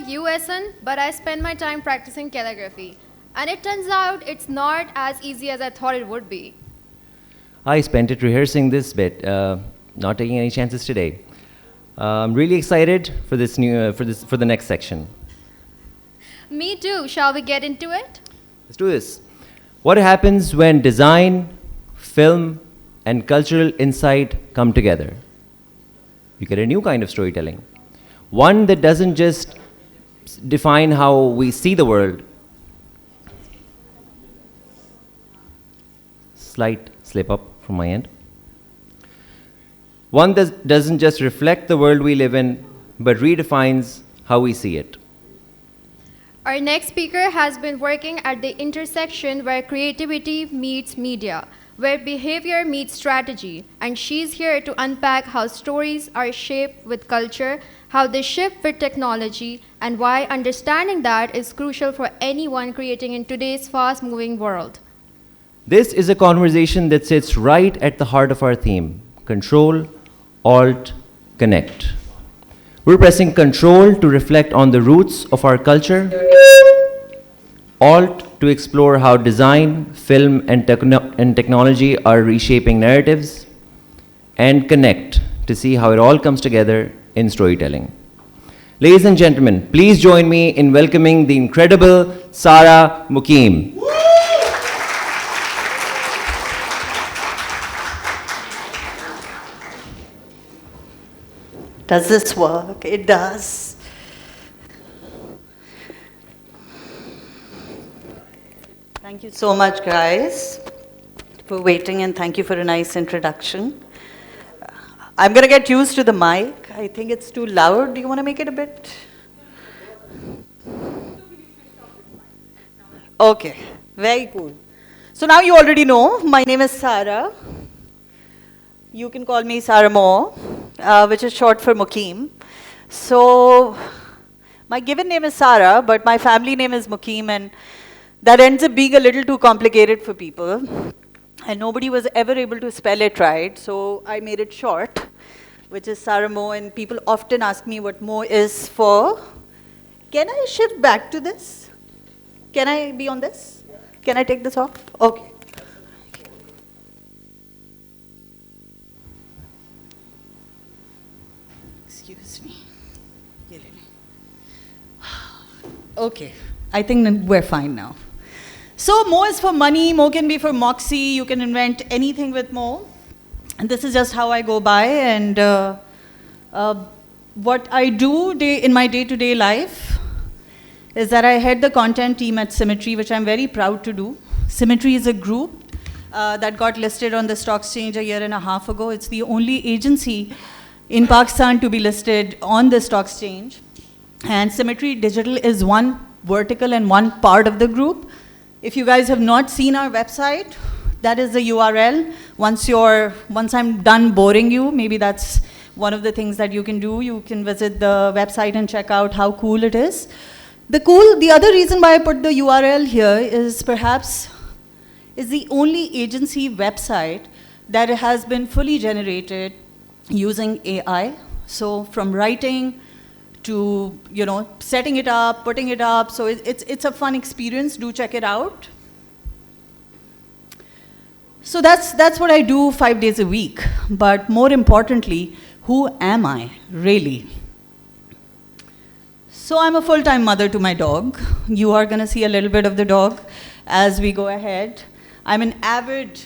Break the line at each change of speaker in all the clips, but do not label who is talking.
you, Esan, but I spend my time practicing calligraphy. And it turns out it's not as easy as I thought it would be.
I spent it rehearsing this bit, not taking any chances today. I'm really excited for for the next section.
Me too. Shall we get into it?
Let's do this. What happens when design, film, and cultural insight come together? You get a new kind of storytelling. One that doesn't just define how we see the world. Slight slip up from my end. One that doesn't just reflect the world we live in, but redefines how we see it.
Our next speaker has been working at the intersection where creativity meets media, where behavior meets strategy, and she's here to unpack how stories are shaped with culture, how they shift with technology, and why understanding that is crucial for anyone creating in today's fast-moving world.
This is a conversation that sits right at the heart of our theme, Control, Alt, Connect. We're pressing Control to reflect on the roots of our culture, Alt to explore how design, film, and technology are reshaping narratives, and Connect to see how it all comes together in storytelling. Ladies and gentlemen, please join me in welcoming the incredible Sara Moquim.
Does this work? It does. Thank you so much, guys, for waiting, and thank you for a nice introduction. I'm going to get used to the mic. I think it's too loud. Do you want to make it a bit? Okay, very cool. So now you already know, my name is Sara. You can call me Sara Mo, which is short for Moquim. So my given name is Sara, but my family name is Moquim, and that ends up being a little too complicated for people. And nobody was ever able to spell it right, so I made it short, which is Sara Mo, and people often ask me what Mo is for. Can I shift back to this? Can I be on this? Can I take this off? Okay. Excuse me. Okay, I think we're fine now. So Mo is for money, Mo can be for moxie, you can invent anything with Mo. And this is just how I go by, and what I do in my day-to-day life is that I head the content team at Symmetry, which I'm very proud to do. Symmetry is a group that got listed on the stock exchange a year and a half ago. It's the only agency in Pakistan to be listed on the stock exchange. And Symmetry Digital is one vertical and one part of the group. If you guys have not seen our website, that is the URL. Once I'm done boring you, maybe that's one of the things that you can do. You can visit the website and check out how cool it is. The other reason why I put the URL here is perhaps is the only agency website that has been fully generated using AI. So from writing to setting it up, putting it up. So it's a fun experience. Do check it out. So that's what I do 5 days a week. But more importantly, who am I really? So I'm a full-time mother to my dog. You are going to see a little bit of the dog as we go ahead. I'm an avid,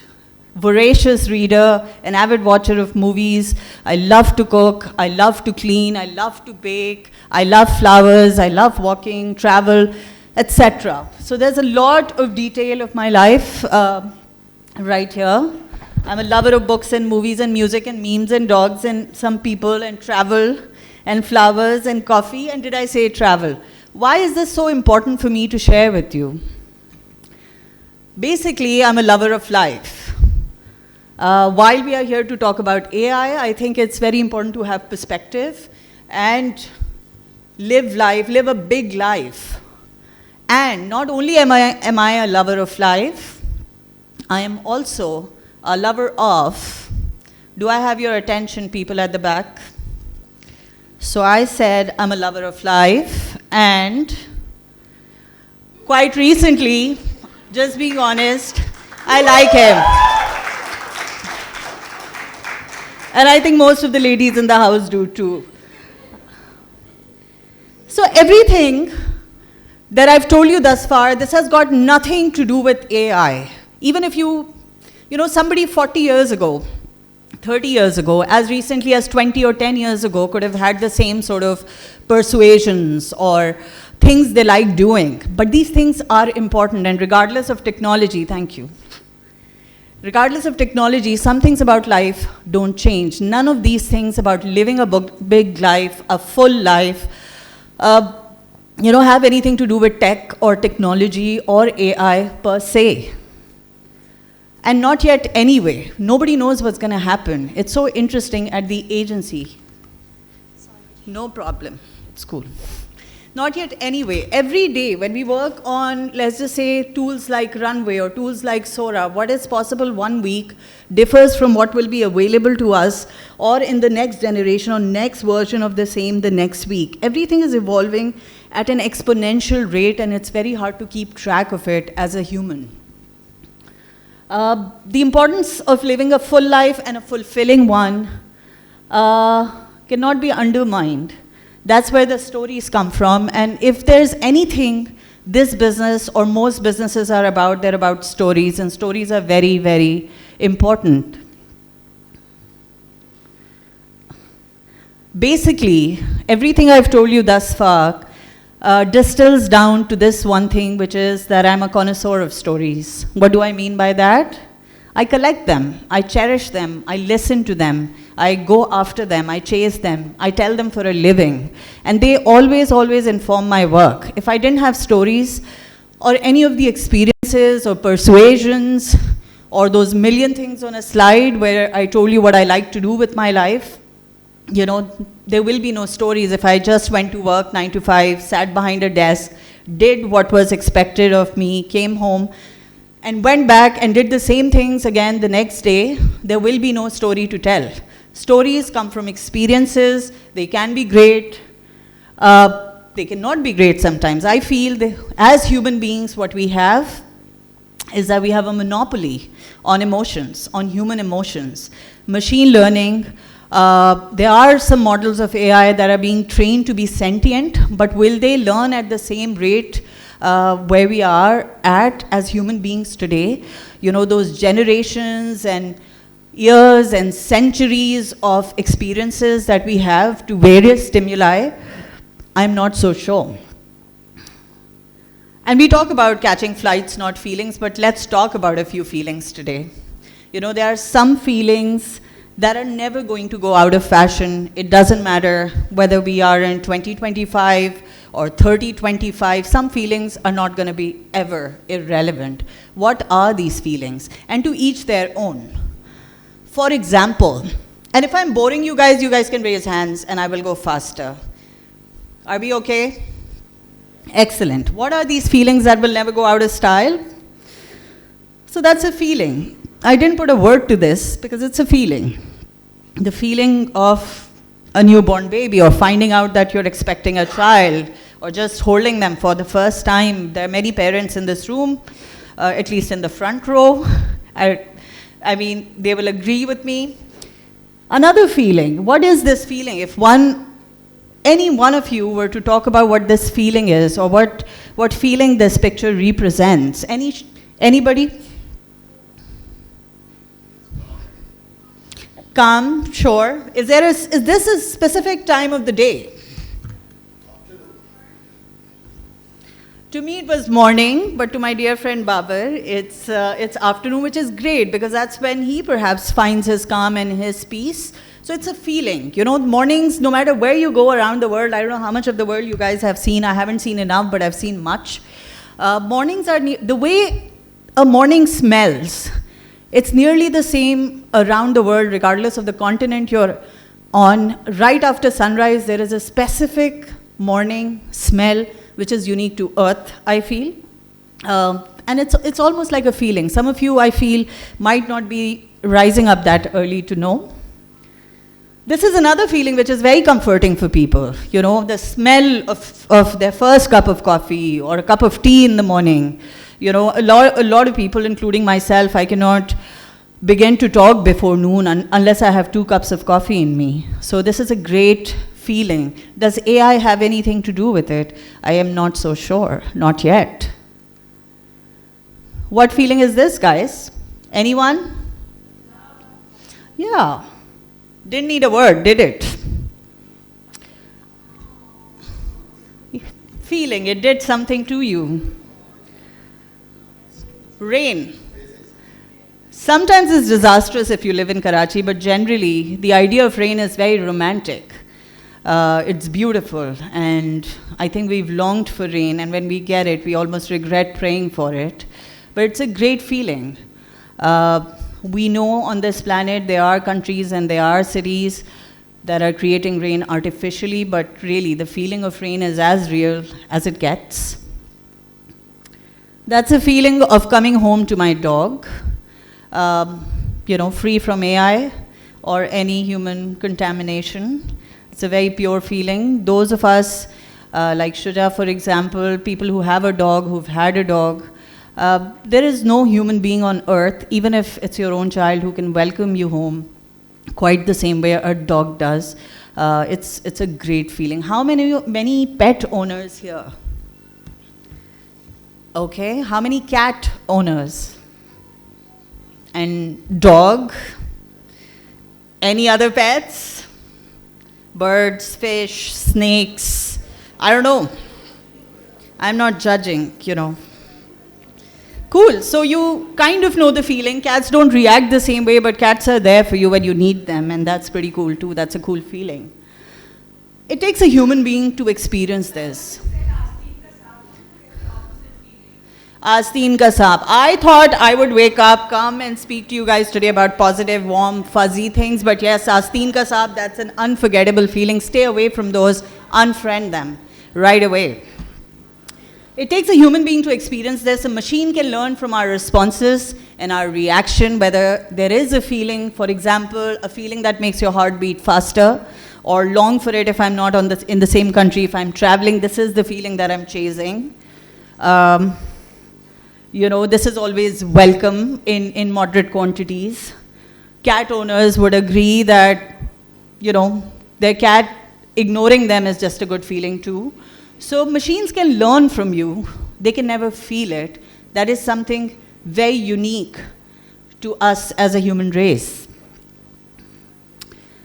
voracious reader, an avid watcher of movies. I love to cook, I love to clean, I love to bake, I love flowers, I love walking, travel, etc. So there's a lot of detail of my life right here. I'm a lover of books and movies and music and memes and dogs and some people and travel and flowers and coffee. And did I say travel? Why is this so important for me to share with you? Basically, I'm a lover of life. While we are here to talk about AI, I think it's very important to have perspective and live life, live a big life. And not only am I a lover of life, I am also a lover of, do I have your attention, people at the back? So I said I'm a lover of life, And quite recently, just being honest, I like him. And I think most of the ladies in the house do too. So everything that I've told you thus far, this has got nothing to do with AI. Even if you know, somebody 40 years ago, 30 years ago, as recently as 20 or 10 years ago, could have had the same sort of persuasions or things they like doing. But these things are important, and regardless of technology, thank you. Regardless of technology, some things about life don't change. None of these things about living a big life, a full life, have anything to do with tech or technology or AI per se. And not yet anyway. Nobody knows what's going to happen. It's so interesting at the agency. No problem. It's cool. Not yet anyway. Every day when we work on, let's just say, tools like Runway or tools like Sora, what is possible one week differs from what will be available to us or in the next generation or next version of the same the next week. Everything is evolving at an exponential rate, and it's very hard to keep track of it as a human. The importance of living a full life and a fulfilling one cannot be undermined. That's where the stories come from. And if there's anything this business or most businesses are about, they're about stories, and stories are very, very important. Basically, everything I've told you thus far distills down to this one thing, which is that I'm a connoisseur of stories. What do I mean by that? I collect them, I cherish them, I listen to them, I go after them, I chase them, I tell them for a living. And they always, always inform my work. If I didn't have stories or any of the experiences or persuasions or those million things on a slide where I told you what I like to do with my life, there will be no stories if I just went to work 9 to 5, sat behind a desk, did what was expected of me, came home, and went back and did the same things again the next day. There will be no story to tell. Stories come from experiences. They can be great. They cannot be great sometimes. I feel that as human beings, what we have is that we have a monopoly on emotions, on human emotions. Machine learning, there are some models of AI that are being trained to be sentient, but will they learn at the same rate where we are at as human beings today? Those generations and years and centuries of experiences that we have to various stimuli, I'm not so sure. And we talk about catching flights, not feelings, but let's talk about a few feelings today. There are some feelings that are never going to go out of fashion. It doesn't matter whether we are in 2025 or 3025, some feelings are not going to be ever irrelevant. What are these feelings? And to each their own. For example, and if I'm boring you guys can raise hands and I will go faster. Are we okay? Excellent. What are these feelings that will never go out of style? So that's a feeling. I didn't put a word to this because it's a feeling. The feeling of a newborn baby, or finding out that you're expecting a child, or just holding them for the first time. There are many parents in this room, at least in the front row. I mean, they will agree with me. Another feeling, what is this feeling? If any one of you were to talk about what this feeling is, or what feeling this picture represents, anybody? Calm, sure. Is this a specific time of the day? To me it was morning, but to my dear friend Babar, it's afternoon, which is great because that's when he perhaps finds his calm and his peace. So it's a feeling. Mornings, no matter where you go around the world, I don't know how much of the world you guys have seen. I haven't seen enough, but I've seen much. Mornings are, the way a morning smells, it's nearly the same around the world, regardless of the continent you're on. Right after sunrise, there is a specific morning smell which is unique to Earth, I feel. And it's almost like a feeling. Some of you, I feel, might not be rising up that early to know. This is another feeling which is very comforting for people. You know, the smell of their first cup of coffee or a cup of tea in the morning. You know, a lot of people, including myself, I cannot begin to talk before noon unless I have 2 cups of coffee in me. So this is a great feeling. Does AI have anything to do with it? I am not so sure, not yet. What feeling is this, guys? Anyone? Yeah. Didn't need a word, did it? Feeling, it did something to you. Rain. Sometimes it's disastrous if you live in Karachi, but generally, the idea of rain is very romantic. It's beautiful, and I think we've longed for rain, and when we get it, we almost regret praying for it. But it's a great feeling. We know on this planet there are countries and there are cities that are creating rain artificially, but really the feeling of rain is as real as it gets. That's a feeling of coming home to my dog, you know, free from AI or any human contamination. It's a very pure feeling. Those of us, like Shuja, for example, people who have a dog, who've had a dog, there is no human being on earth, even if it's your own child, who can welcome you home quite the same way a dog does. It's a great feeling. How many pet owners here? Okay, how many cat owners? And dog? Any other pets? Birds, fish, snakes? I don't know. I'm not judging, you know. Cool, so you kind of know the feeling. Cats don't react the same way, but cats are there for you when you need them, and that's pretty cool too. That's a cool feeling. It takes a human being to experience this. Asteen ka saap. I thought I would wake up, come and speak to you guys today about positive, warm, fuzzy things, but yes, Asteen ka saap, that's an unforgettable feeling. Stay away from those, unfriend them right away. It takes a human being to experience this. A machine can learn from our responses and our reaction, whether there is a feeling, for example, a feeling that makes your heart beat faster, or long for it if I'm not in the same country, if I'm traveling, this is the feeling that I'm chasing. You know, this is always welcome in moderate quantities. Cat owners would agree that, you know, their cat, ignoring them is just a good feeling too. So machines can learn from you. They can never feel it. That is something very unique to us as a human race.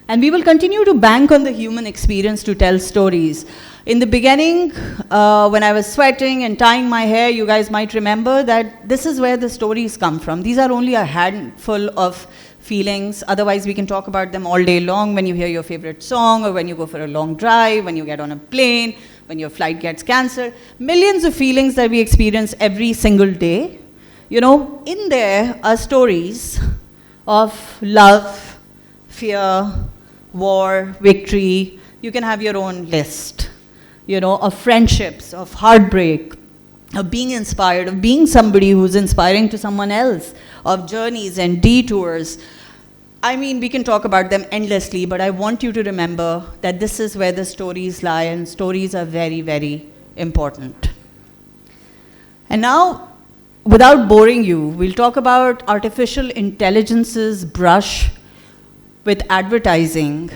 And we will continue to bank on the human experience to tell stories. In the beginning, when I was sweating and tying my hair, you guys might remember that this is where the stories come from. These are only a handful of feelings. Otherwise, we can talk about them all day long when you hear your favorite song, or when you go for a long drive, when you get on a plane, when your flight gets cancelled. Millions of feelings that we experience every single day. You know, in there are stories of love, fear, war, victory. You can have your own list, you know, of friendships, of heartbreak, of being inspired, of being somebody who's inspiring to someone else, of journeys and detours. I mean, we can talk about them endlessly, but I want you to remember that this is where the stories lie, and stories are very, very important. And now, without boring you, we'll talk about artificial intelligence's brush with advertising,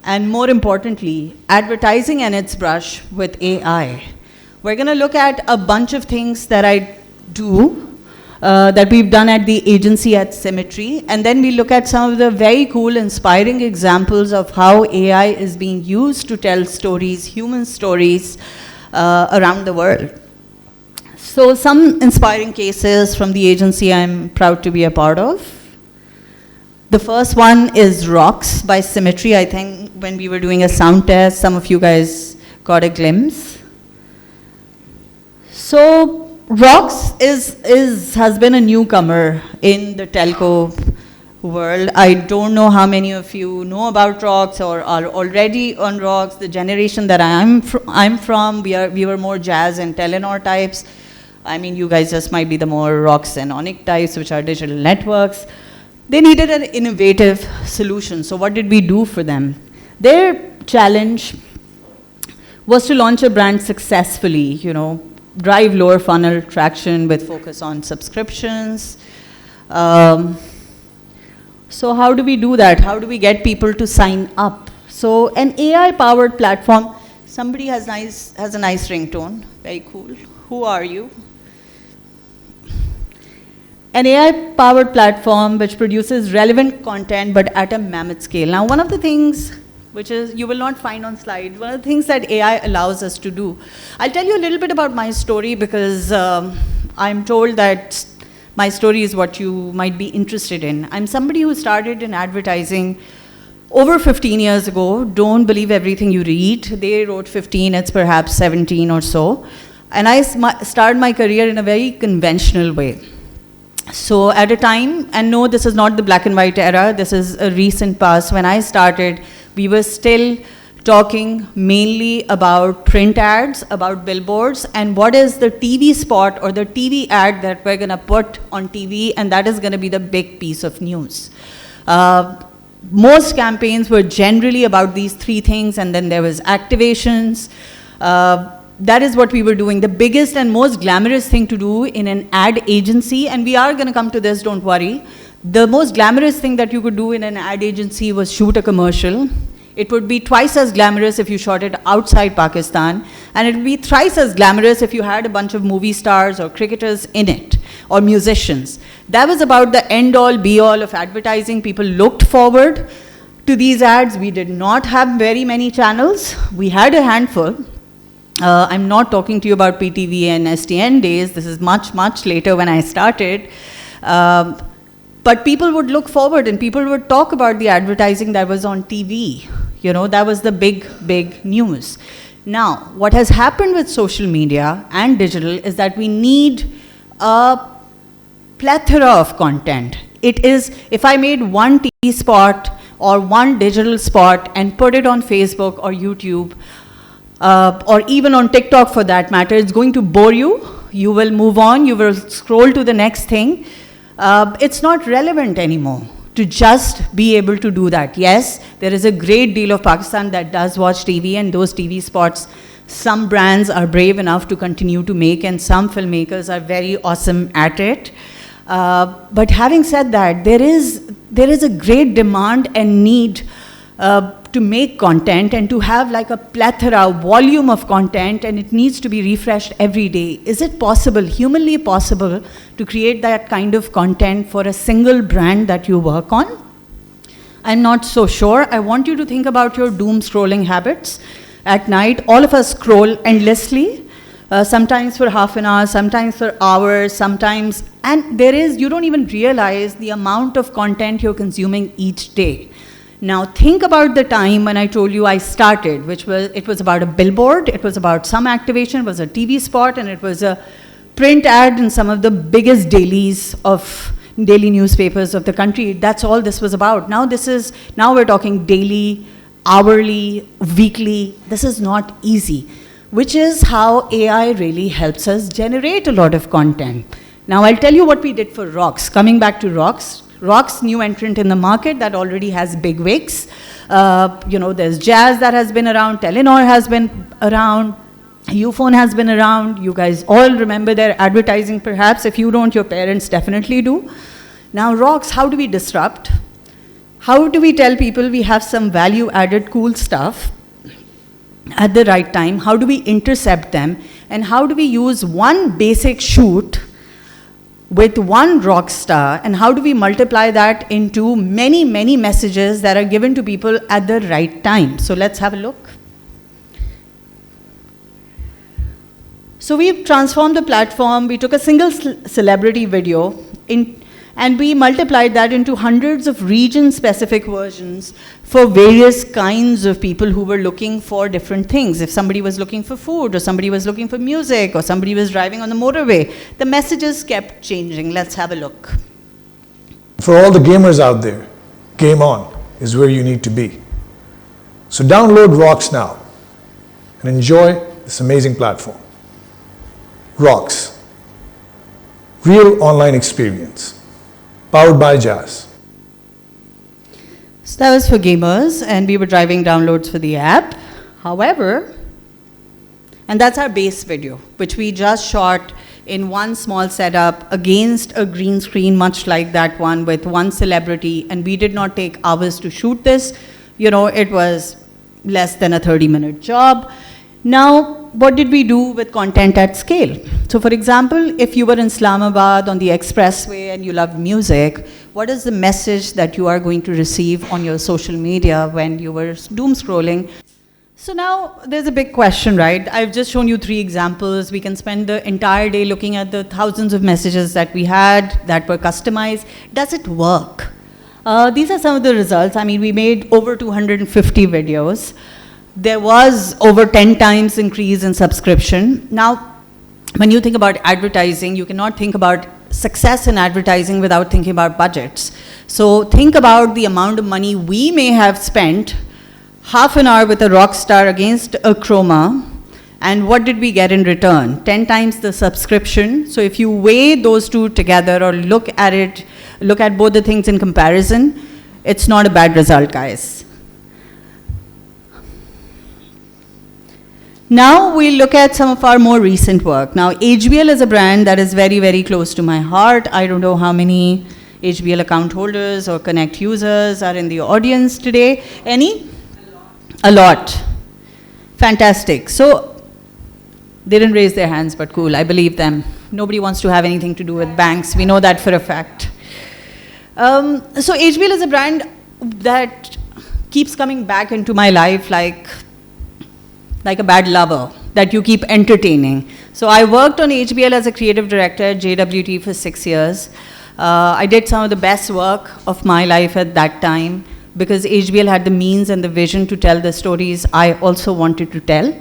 and more importantly, advertising and its brush with AI. We're going to look at a bunch of things that I do, that we've done at the agency at Symmetry, and then we look at some of the very cool, inspiring examples of how AI is being used to tell stories, human stories, around the world. So some inspiring cases from the agency I'm proud to be a part of. The first one is Rocks by Symmetry. I think when we were doing a sound test, some of you guys got a glimpse. So Rocks has been a newcomer in the telco world. I don't know how many of you know about Rocks or are already on Rocks. The generation that I'm from, we were more jazz and Telenor types. I mean, you guys just might be the more Rocks and Onyx types, which are digital networks. They needed an innovative solution. So what did we do for them? Their challenge was to launch a brand successfully, drive lower funnel traction with focus on subscriptions. So how do we do that? How do we get people to sign up? So an AI-powered platform, somebody has a nice ringtone, very cool. Who are you? An AI-powered platform which produces relevant content but at a mammoth scale. Now, one of the things which is you will not find on slides, one of the things that AI allows us to do. I'll tell you a little bit about my story because I'm told that my story is what you might be interested in. I'm somebody who started in advertising over 15 years ago. Don't believe everything you read. They wrote 15, it's perhaps 17 or so. And I started my career in a very conventional way. So at a time, and no, this is not the black and white era, this is a recent past. When I started, we were still talking mainly about print ads, about billboards, and what is the TV spot or the TV ad that we're going to put on TV, and that is going to be the big piece of news. Most campaigns were generally about these three things, and then there was activations. That is what we were doing. The biggest and most glamorous thing to do in an ad agency, and we are going to come to this, don't worry. The most glamorous thing that you could do in an ad agency was shoot a commercial. It would be twice as glamorous if you shot it outside Pakistan, and it would be thrice as glamorous if you had a bunch of movie stars or cricketers in it, or musicians. That was about the end-all, be-all of advertising. People looked forward to these ads. We did not have very many channels. We had a handful. I'm not talking to you about PTV and STN days. This is much, much later when I started. But people would look forward and people would talk about the advertising that was on TV. That was the big, big news. Now, what has happened with social media and digital is that we need a plethora of content. It is, if I made one TV spot or one digital spot and put it on Facebook or YouTube, or even on TikTok for that matter, it's going to bore you. You will move on, you will scroll to the next thing. It's not relevant anymore to just be able to do that. Yes, there is a great deal of Pakistan that does watch TV, and those TV spots, some brands are brave enough to continue to make, and some filmmakers are very awesome at it. But having said that, there is a great demand and need to make content and to have like a plethora, volume of content, and it needs to be refreshed every day. Is it possible, humanly possible, to create that kind of content for a single brand that you work on? I'm not so sure. I want you to think about your doom scrolling habits. At night, all of us scroll endlessly, sometimes for half an hour, sometimes for hours, sometimes, and you don't even realize the amount of content you're consuming each day. Now think about the time when I told you I started, it was about a billboard, it was about some activation, it was a TV spot, and it was a print ad in some of the biggest dailies of daily newspapers of the country. That's all this was about. Now we're talking daily, hourly, weekly. This is not easy, which is how AI really helps us generate a lot of content. Now I'll tell you what we did for Rocks. Coming back to Rocks, new entrant in the market that already has big wigs. There's Jazz that has been around, Telenor has been around, Ufone has been around. You guys all remember their advertising perhaps. If you don't, your parents definitely do. Now Rocks, how do we disrupt? How do we tell people we have some value-added cool stuff at the right time? How do we intercept them? And how do we use one basic shoot with one rock star, and how do we multiply that into many, many messages that are given to people at the right time? So let's have a look. So we've transformed the platform. We took a single celebrity video and we multiplied that into hundreds of region-specific versions for various kinds of people who were looking for different things. If somebody was looking for food, or somebody was looking for music, or somebody was driving on the motorway, the messages kept changing. Let's have a look.
For all the gamers out there, Game On is where you need to be. So download Rocks now and enjoy this amazing platform. Rocks, real online experience, powered by Jazz.
So that was for gamers, and we were driving downloads for the app. However, and that's our base video, which we just shot in one small setup against a green screen, much like that one with one celebrity, and we did not take hours to shoot this. You know, it was less than a 30-minute job. Now, what did we do with content at scale? So for example, if you were in Islamabad on the expressway and you loved music, what is the message that you are going to receive on your social media when you were doom scrolling? So now there's a big question, right? I've just shown you 3 examples. We can spend the entire day looking at the thousands of messages that we had that were customized. Does it work? These are some of the results. I mean, we made over 250 videos. There was over 10 times increase in subscription. Now, when you think about advertising, you cannot think about success in advertising without thinking about budgets. So think about the amount of money we may have spent half an hour with a rock star against a chroma, and what did we get in return? 10 times the subscription. So if you weigh those two together or look at both the things in comparison, it's not a bad result, guys. Now we'll look at some of our more recent work. Now HBL is a brand that is very, very close to my heart. I don't know how many HBL account holders or Connect users are in the audience today. Any? A lot. Fantastic. So they didn't raise their hands, but cool, I believe them. Nobody wants to have anything to do with banks. We know that for a fact. So HBL is a brand that keeps coming back into my life like a bad lover that you keep entertaining. So I worked on HBL as a creative director at JWT for 6 years. I did some of the best work of my life at that time, because HBL had the means and the vision to tell the stories I also wanted to tell.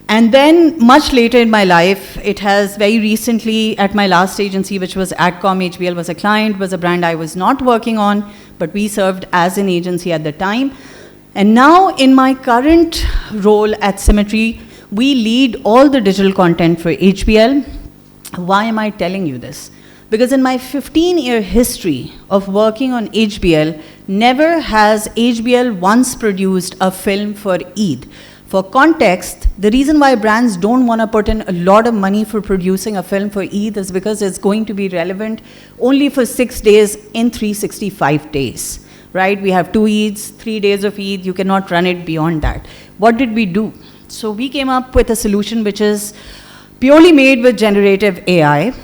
And then much later in my life, it has very recently at my last agency, which was AdCom, HBL was a client, was a brand I was not working on, but we served as an agency at the time. And now in my current role at Symmetry, we lead all the digital content for HBL. Why am I telling you this? Because in my 15-year history of working on HBL, never has HBL once produced a film for Eid. For context, the reason why brands don't want to put in a lot of money for producing a film for Eid is because it's going to be relevant only for 6 days in 365 days, right? We have 2 Eids, 3 days of Eid, you cannot run it beyond that. What did we do? So we came up with a solution which is purely made with generative AI.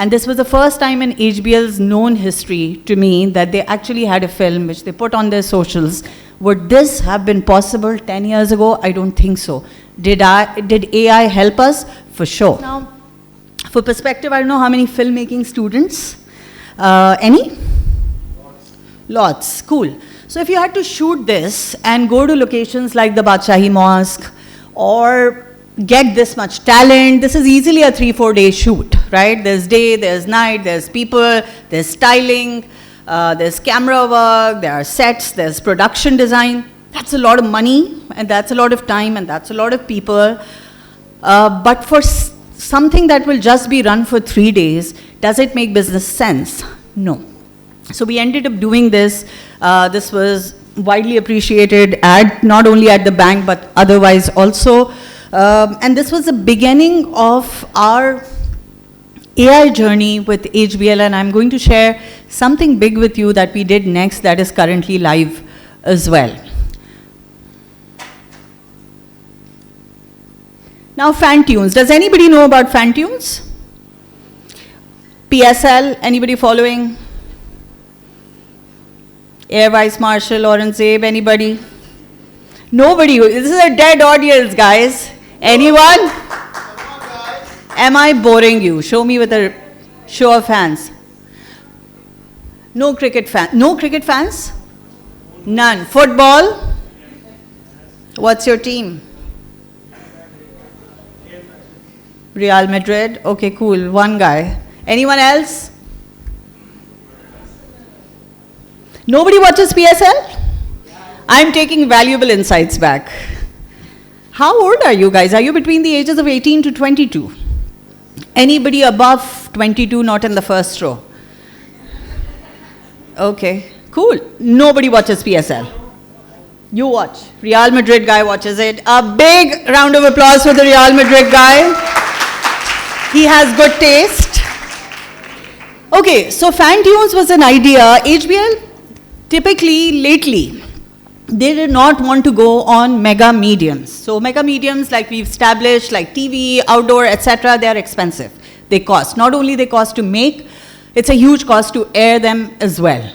And this was the first time in HBL's known history to me that they actually had a film which they put on their socials. Would this have been possible 10 years ago? I don't think so. Did AI help us? For sure. Now, for perspective, I don't know how many filmmaking students. Any? Lots. Cool. So if you had to shoot this and go to locations like the Badshahi Mosque or get this much talent, this is easily a 3-4 day shoot, right? There's day, there's night, there's people, there's styling, there's camera work, there are sets, there's production design. That's a lot of money, and that's a lot of time, and that's a lot of people. But for something that will just be run for 3 days, does it make business sense? No. So we ended up doing this. This was widely appreciated not only at the bank, but otherwise also. And this was the beginning of our AI journey with HBL, and I'm going to share something big with you that we did next that is currently live as well. Now, fan tunes. Does anybody know about fan tunes? PSL, anybody following? Air Vice Marshal, Aurangzeb, anybody? Nobody. This is a dead audience, guys. Anyone? Am I boring you? Show me with a show of hands. No cricket fans. No cricket fans? None. Football? What's your team? Real Madrid. Okay, cool. One guy. Anyone else? Nobody watches PSL? I'm taking valuable insights back. How old are you guys? Are you between the ages of 18 to 22? Anybody above 22 not in the first row? Okay, Cool. Nobody watches PSL. You watch. Real Madrid guy watches it. A big round of applause for the Real Madrid guy. He has good taste. Okay, so fan tunes was an idea. HBL, typically, lately, they did not want to go on mega mediums. So mega mediums, like we've established, like TV, outdoor, etc., they are expensive. They cost. Not only they cost to make, it's a huge cost to air them as well.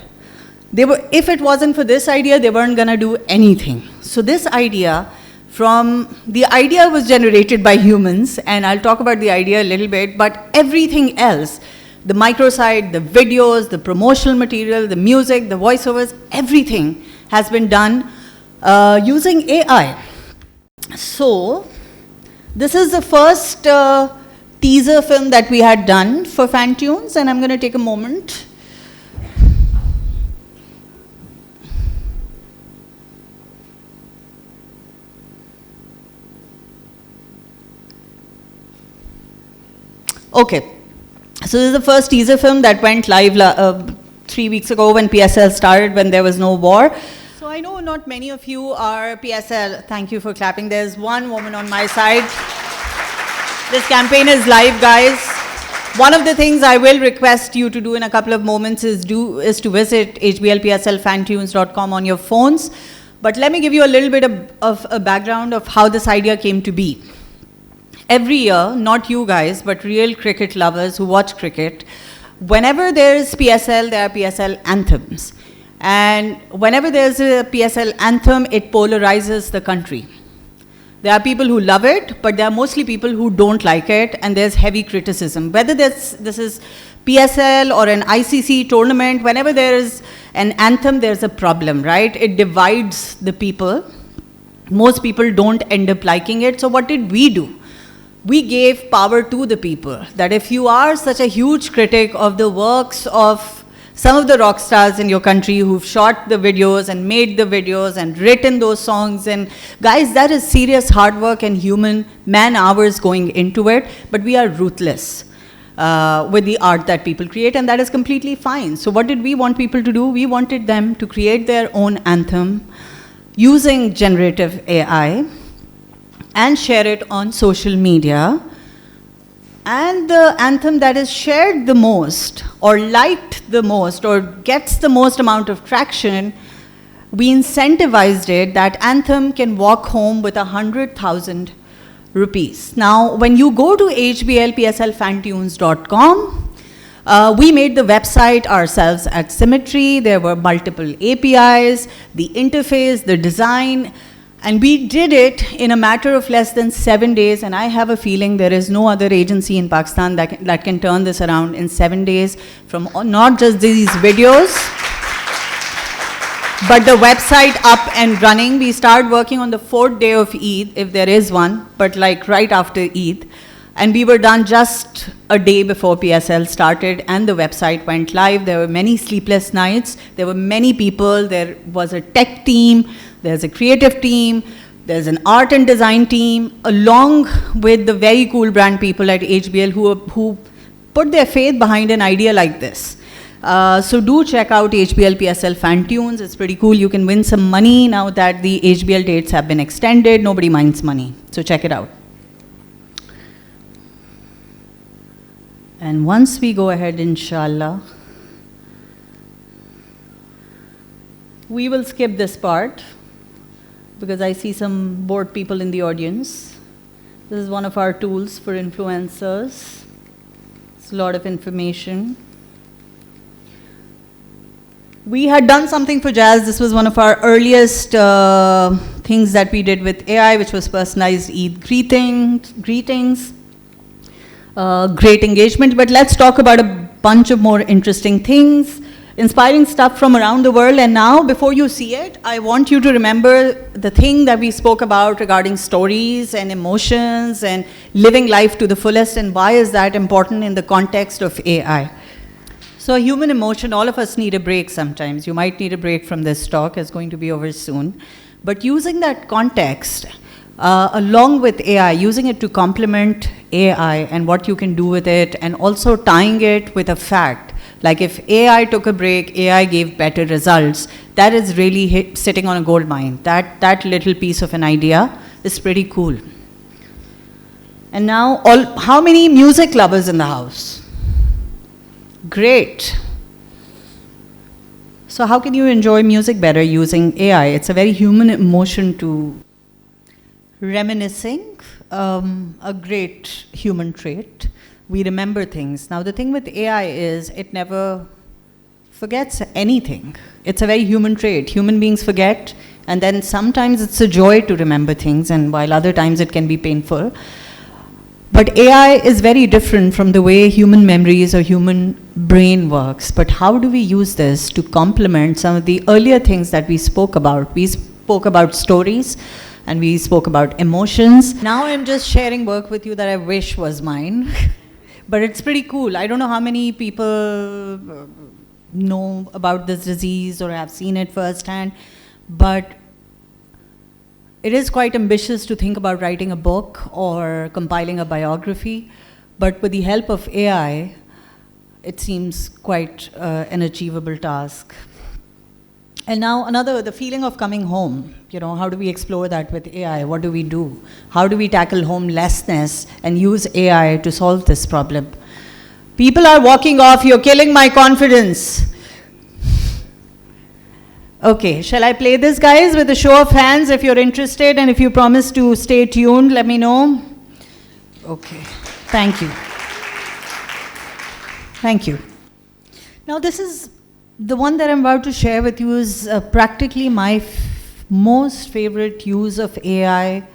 If it wasn't for this idea, they weren't going to do anything. So this idea, the idea was generated by humans, and I'll talk about the idea a little bit, but everything else, the microsite, the videos, the promotional material, the music, the voiceovers, everything has been done using AI. So this is the first teaser film that we had done for fan tunes, and I'm going to take a moment. Okay, so this is the first teaser film that went live 3 weeks ago when PSL started, when there was no war. So I know not many of you are PSL. Thank you for clapping. There's one woman on my side. This campaign is live, guys. One of the things I will request you to do in a couple of moments is to visit hblpslfantunes.com on your phones. But let me give you a little bit of a background of how this idea came to be. Every year, not you guys, but real cricket lovers who watch cricket, whenever there's PSL, there are PSL anthems. And whenever there's a PSL anthem, it polarizes the country. There are people who love it, but there are mostly people who don't like it, and there's heavy criticism. Whether this is PSL or an ICC tournament, whenever there is an anthem, there's a problem, right? It divides the people. Most people don't end up liking it. So what did we do? We gave power to the people, that if you are such a huge critic of the works of some of the rock stars in your country who've shot the videos and made the videos and written those songs, and guys, that is serious hard work and human man hours going into it, but we are ruthless with the art that people create, and that is completely fine. So what did we want people to do? We wanted them to create their own anthem using generative AI, and share it on social media. And the anthem that is shared the most, or liked the most, or gets the most amount of traction, we incentivized it. That anthem can walk home with 100,000 rupees. Now, when you go to hblpslfantunes.com, we made the website ourselves at Symmetry. There were multiple APIs, the interface, the design, and we did it in a matter of less than 7 days, and I have a feeling there is no other agency in Pakistan that can turn this around in 7 days, from not just these videos, but the website up and running. We started working on the 4th day of Eid, if there is one, but like right after Eid. And we were done just a day before PSL started and the website went live. There were many sleepless nights. There were many people. There was a tech team. There's a creative team. There's an art and design team, along with the very cool brand people at HBL who put their faith behind an idea like this. So do check out HBL PSL Fan Tunes. It's pretty cool. You can win some money now that the HBL dates have been extended. Nobody minds money. So check it out. And once we go ahead, inshallah, we will skip this part because I see some bored people in the audience. This is one of our tools for influencers. It's a lot of information. We had done something for Jazz. This was one of our earliest things that we did with AI, which was personalized Eid greetings. Great engagement, but let's talk about a bunch of more interesting things, inspiring stuff from around the world. And now, before you see it, I want you to remember the thing that we spoke about regarding stories and emotions and living life to the fullest, and why is that important in the context of AI. So human emotion, all of us need a break sometimes. You might need a break from this talk, it's going to be over soon. But using that context, along with AI, using it to complement AI and what you can do with it, and also tying it with a fact, Like if AI took a break, AI gave better results, that is really sitting on a gold mine. That little piece of an idea is pretty cool. And now, how many music lovers in the house? Great. So how can you enjoy music better using AI? It's a very human emotion to reminiscing, a great human trait. We remember things. Now the thing with AI is it never forgets anything. It's a very human trait. Human beings forget, and then sometimes it's a joy to remember things, and while other times it can be painful. But AI is very different from the way human memories or human brain works. But how do we use this to complement some of the earlier things that we spoke about? We spoke about stories, and we spoke about emotions. Now I'm just sharing work with you that I wish was mine. But it's pretty cool. I don't know how many people know about this disease or have seen it firsthand, but it is quite ambitious to think about writing a book or compiling a biography, but with the help of AI, it seems quite an achievable task. And now the feeling of coming home. You know, how do we explore that with AI? What do we do? How do we tackle homelessness and use AI to solve this problem? People are walking off, you're killing my confidence. Okay, shall I play this, guys, with a show of hands if you're interested, and if you promise to stay tuned, let me know. Okay, thank you. Thank you. Now this is, the one that I'm about to share with you is practically my most favorite use of AI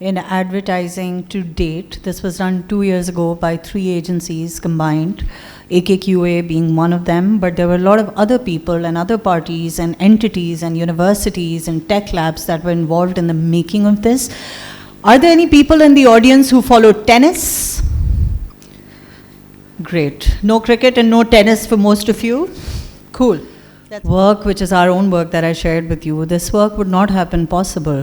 in advertising to date. This was done 2 years ago by 3 agencies combined, AKQA being one of them, but there were a lot of other people and other parties and entities and universities and tech labs that were involved in the making of this. Are there any people in the audience who follow tennis? Great. No cricket and no tennis for most of you? Cool. That's work, which is our own work that I shared with you. This work would not have been possible,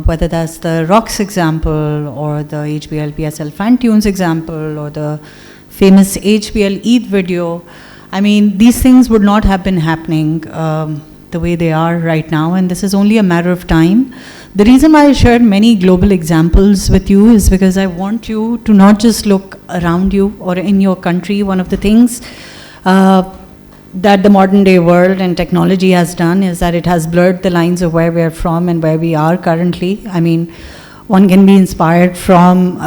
whether that's the ROX example or the HBL-PSL fan tunes example or the famous HBL Eid video. I mean, these things would not have been happening the way they are right now, and this is only a matter of time. The reason why I shared many global examples with you is because I want you to not just look around you or in your country. One of the things that the modern day world and technology has done is that it has blurred the lines of where we are from and where we are currently. I mean, one can be inspired from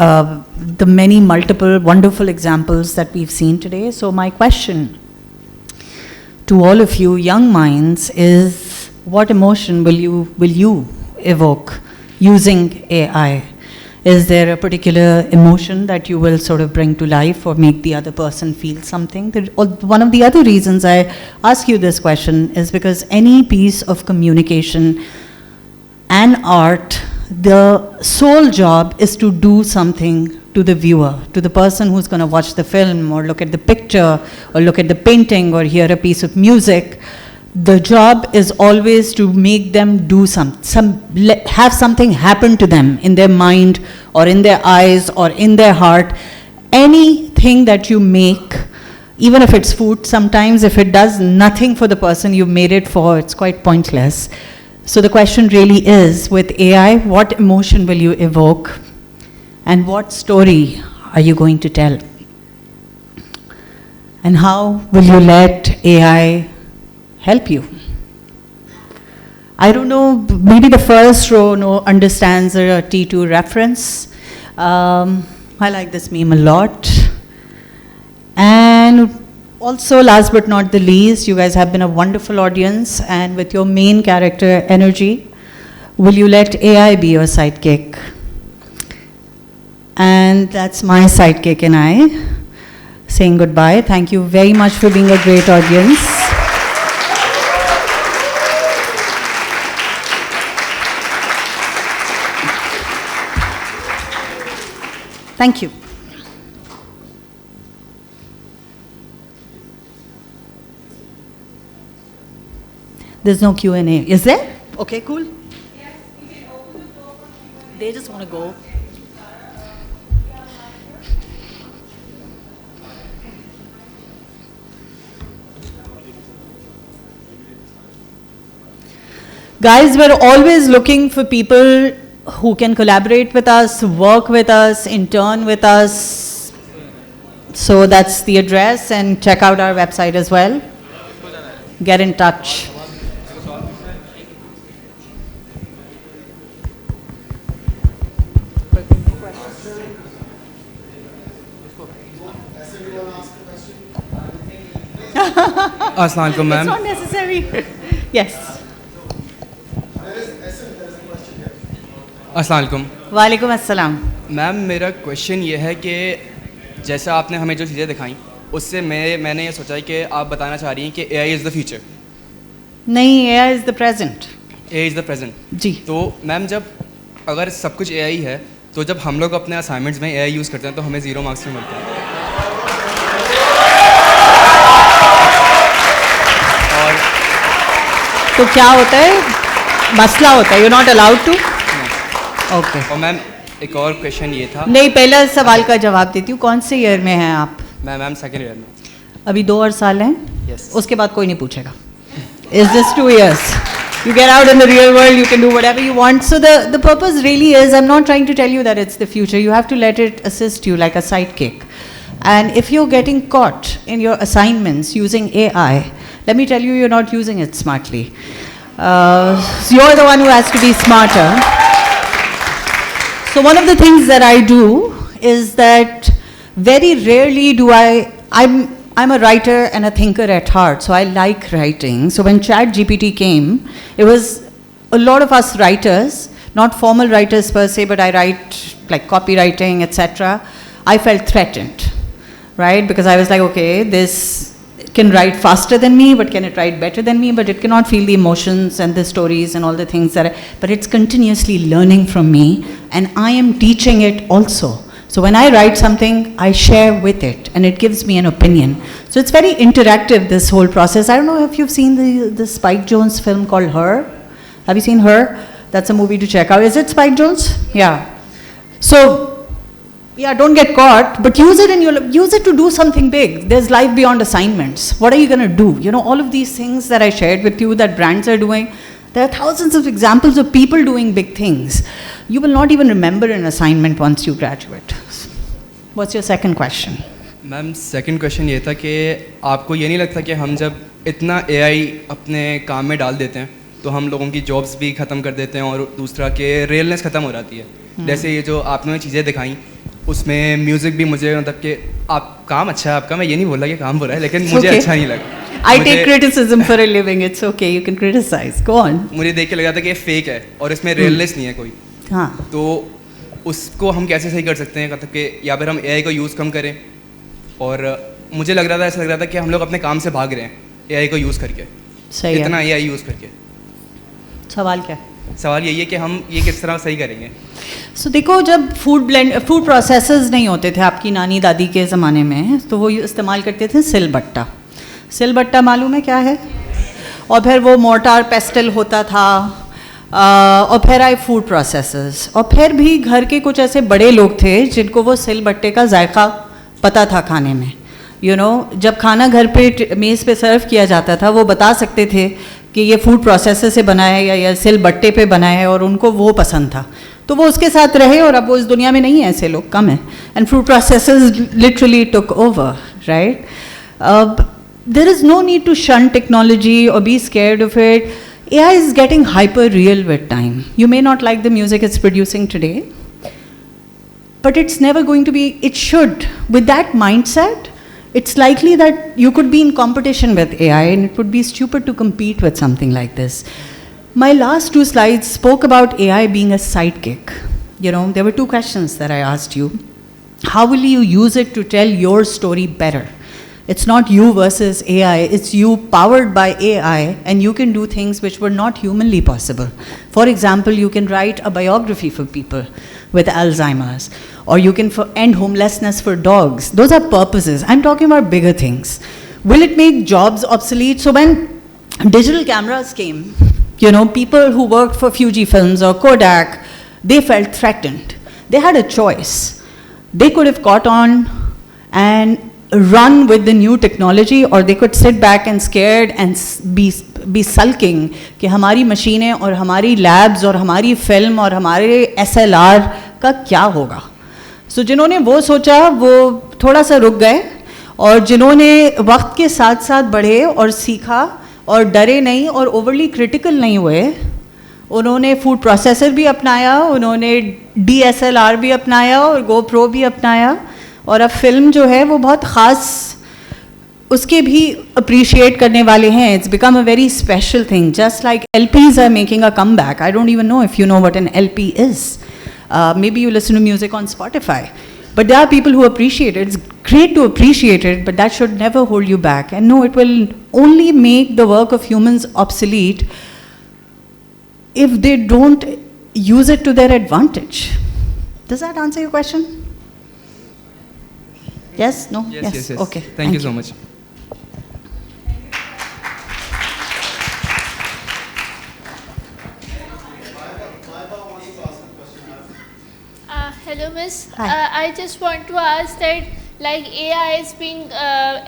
the many multiple wonderful examples that we've seen today. So my question to all of you young minds is, what emotion will you evoke using AI? Is there a particular emotion that you will sort of bring to life or make the other person feel something? One of the other reasons I ask you this question is because any piece of communication and art, the sole job is to do something to the viewer, to the person who's going to watch the film or look at the picture or look at the painting or hear a piece of music. The job is always to make them do have something happen to them in their mind or in their eyes or in their heart. Anything that you make, even if it's food, sometimes if it does nothing for the person you made it for, it's quite pointless. So the question really is, with AI, what emotion will you evoke and what story are you going to tell? And how will you let AI help you? I don't know, maybe the first row understands a T2 reference. I like this meme a lot. And also, last but not the least, you guys have been a wonderful audience, and with your main character energy, will you let AI be your sidekick? And that's my sidekick and I saying goodbye. Thank you very much for being a great audience. Thank you. There's no Q&A. Is there? Okay, cool. Yes, we can open the floor for Q&A. They just want to go. Guys, we're always looking for people who can collaborate with us, work with us, intern with us. So that's the address, and check out our website as well. Get in touch.
Assalamu alaikum, ma'am.
It's not necessary. Yes.
अस्सलाम वालेकुम।
वालेकुम अस्सलाम।
Ma'am मेरा question ये है कि जैसा आपने हमें जो चीज़ें दिखाई उससे मैंने ये सोचा है कि आप बताना चाह रही हैं कि AI इज़ द फ्यूचर।
नहीं, AI is the present.
AI is the present
जी।
तो मैम जब अगर सब कुछ AI है तो जब हम लोग अपने असाइनमेंट्स में AI यूज़ करते हैं तो हमें 0 मार्क्स क्यों मिलते हैं? और
तो क्या होता है, मसला होता है, you not allowed to. Okay.
और मैम एक और क्वेश्चन ये था।
नहीं, पहला सवाल का जवाब देती हूँ। कौन से ईयर में हैं आप?
मैम सेकेंड ईयर में।
अभी 2 और साल हैं।
Yes.
उसके बाद कोई नहीं पूछेगा। It's just 2 years. You get out in the real world, you can do whatever you want. So the purpose really is, I'm not trying to tell you that it's the future. You have to let it assist you like a sidekick. And if you're getting caught in your assignments using AI, let me tell you, you're not using it smartly. So you're the one who has to be smarter. So one of the things that I do is that very rarely do I'm a writer and a thinker at heart, so I like writing. So when ChatGPT came, it was a lot of us writers, not formal writers per se, but I write like copywriting, etc. I felt threatened, right? Because I was like, okay, this can write faster than me, but can it write better than me? But it cannot feel the emotions and the stories and all the things but it's continuously learning from me, and I am teaching it also. So when I write something, I share with it, and it gives me an opinion. So it's very interactive, this whole process. I don't know if you've seen the Spike Jonze film called Her. Have you seen Her? That's a movie to check out. Is it Spike Jonze? Yeah. So, yeah, don't get caught, but use it, and use it to do something big. There's life beyond assignments. What are you going to do? You know, all of these things that I shared with you that brands are doing, there are thousands of examples of people doing big things. You will not even remember an assignment once you graduate. What's your second question?
Ma'am second question ये था कि आपको ये नहीं लगता कि हम जब इतना AI अपने काम में डाल देते हैं तो हम लोगों की जॉब्स भी ख़त्म कर देते हैं, और दूसरा कि रियलनेस ख़त्म हो जाती है। जैसे ये जो आपने चीज़ें दिखाई उसमें म्यूज़िक भी मुझे मतलब कि आप काम अच्छा है आपका, मैं ये नहीं बोल रहा कि काम बुरा है, लेकिन मुझे अच्छा नहीं लगा।
I take criticism for a living. It's okay. You can criticize. Go on.
मुझे देख के लगा था कि ये फेक है और इसमें रियलनेस नहीं है कोई।
हाँ।
तो उसको हम कैसे सही कर सकते हैं, मतलब कि या फिर हम AI को यूज़ कम करें? और मुझे लग रहा था, ऐसा लग रहा था कि हम लोग अपने काम से भाग रहे हैं AI को यूज़ करके।
सही है।
इतना AI यूज़ करके।
सवाल क्या?
सवाल यही है कि हम ये किस तरह सही करेंगे?
So देखो, जब फूड प्रोसेसर्स नहीं होते थे आपकी नानी दादी के ज़माने में, तो वो इस्तेमाल करते थे सिलबट्टा। सिलबट्टा मालूम है क्या है? और फिर वो मोर्टार पेस्टल होता था, और फिर आए फूड प्रोसेसर्स, और फिर भी घर के कुछ ऐसे बड़े लोग थे जिनको वो सिलबट्टे का जायका पता था खाने में। You know, जब खाना घर पे मेज़ पे सर्व किया जाता था, वो बता सकते थे कि ये फूड प्रोसेसर से बना है या सिलबट्टे पे बना है, और उनको वो पसंद था, तो वो उसके साथ रहे। और अब वो इस दुनिया में नहीं है, ऐसे लोग कम हैं, and food processors literally took over, right? There is no need to shun technology or be scared of it. AI is getting hyper real with time. You may not like the music it's producing today, but it's never going to be, it should. With that mindset, it's likely that you could be in competition with AI, and it would be stupid to compete with something like this. My last 2 slides spoke about AI being a sidekick. You know, there were 2 questions that I asked you. How will you use it to tell your story better? It's not you versus AI, it's you powered by AI, and you can do things which were not humanly possible. For example, you can write a biography for people with Alzheimer's, or you can end homelessness for dogs. Those are purposes. I'm talking about bigger things. Will it make jobs obsolete? So when digital cameras came, you know, people who worked for Fuji Films or Kodak, they felt threatened. They had a choice. They could have caught on and run with the new technology, or they could sit back and scared and be be sulking कि हमारी मशीनें और हमारी labs और हमारी film और हमारे SLR का क्या होगा. So जिन्होंने वो सोचा वो थोड़ा सा रुक गए, और जिन्होंने वक्त के साथ साथ बढ़े और सीखा और डरे नहीं और ओवरली क्रिटिकल नहीं हुए, उन्होंने फूड प्रोसेसर भी अपनाया, उन्होंने DSLR भी अपनाया और GoPro भी अपनाया, और अब फिल्म जो है वो बहुत ख़ास उसके भी अप्रिशिएट करने वाले हैं. It's become a very special thing, just like LPs are making a comeback. I don't even know if you know what an LP is. Maybe you listen to music on Spotify, but there are people who appreciate it. It's great to appreciate it, but that should never hold you back. And no, it will only make the work of humans obsolete if they don't use it to their advantage. Does that answer your question? Yes? No?
Yes.
Okay.
Thank you so much.
Hello, Miss.
Hi.
I just want to ask that, like, AI is being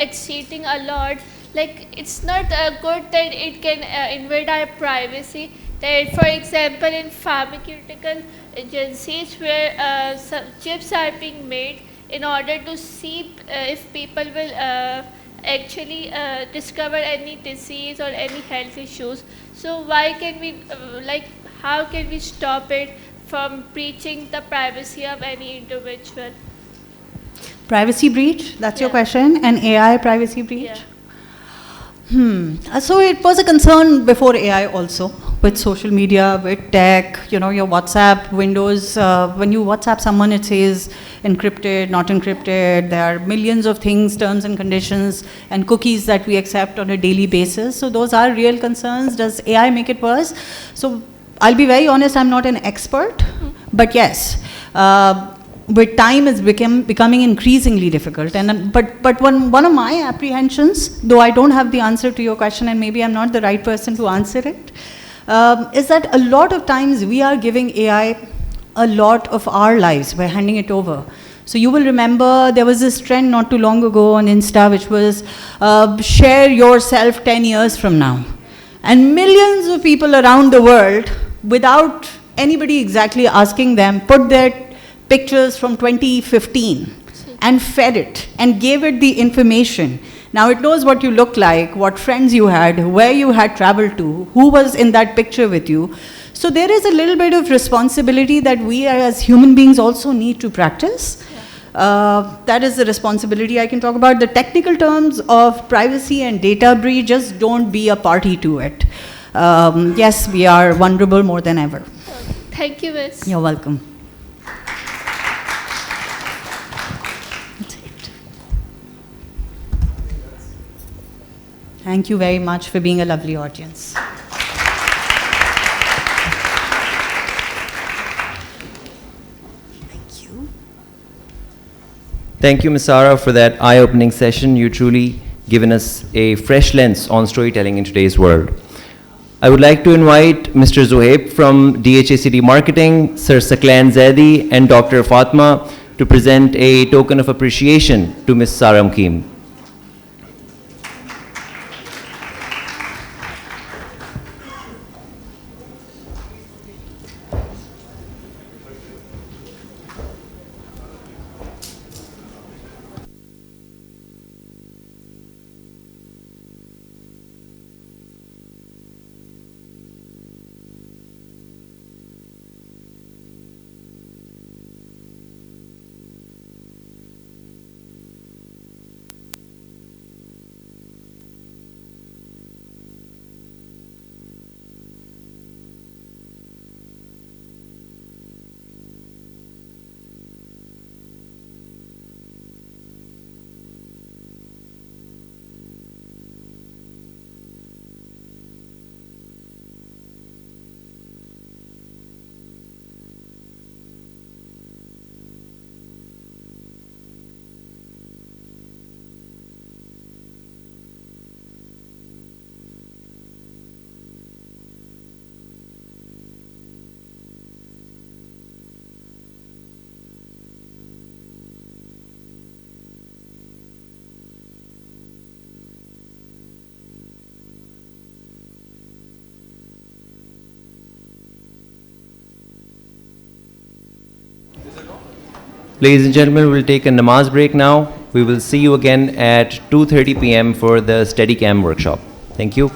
exceeding a lot. Like, it's not good that it can invade our privacy. That, for example, in pharmaceutical agencies where some chips are being made in order to see if people will actually discover any disease or any health issues. So why can we, how can we stop it from breaching the privacy of any individual?
Privacy breach, that's your
Yeah.
question, and AI privacy breach?
Yeah.
So it was a concern before AI also, with social media, with tech, you know, your WhatsApp windows, when you WhatsApp someone it says encrypted, not encrypted, there are millions of things, terms and conditions, and cookies that we accept on a daily basis. So those are real concerns. Does AI make it worse? So I'll be very honest, I'm not an expert, but yes, with time it's becoming increasingly difficult. And but one of my apprehensions, though I don't have the answer to your question and maybe I'm not the right person to answer it, is that a lot of times we are giving AI a lot of our lives, we're handing it over. So you will remember there was this trend not too long ago on Insta which was share yourself 10 years from now. And millions of people around the world, without anybody exactly asking them, put their pictures from 2015 and fed it and gave it the information. Now it knows what you look like, what friends you had, where you had traveled to, who was in that picture with you. So there is a little bit of responsibility that we as human beings also need to practice. That is the responsibility I can talk about. The technical terms of privacy and data breach, just don't be a party to it. Yes, we are vulnerable more than ever.
Thank you, Miss.
You're welcome. That's it. Thank you very much for being a lovely audience. Thank you.
Thank you, Ms. Sara, for that eye-opening session. You truly given us a fresh lens on storytelling in today's world. I would like to invite Mr. Zohaib from DHA City Marketing, Sir Saklan Zaidi, and Dr. Fatma to present a token of appreciation to Ms. Sara Moquim. Ladies and gentlemen, we'll take a namaz break now. We will see you again at 2:30 p.m. for the Steadicam workshop. Thank you.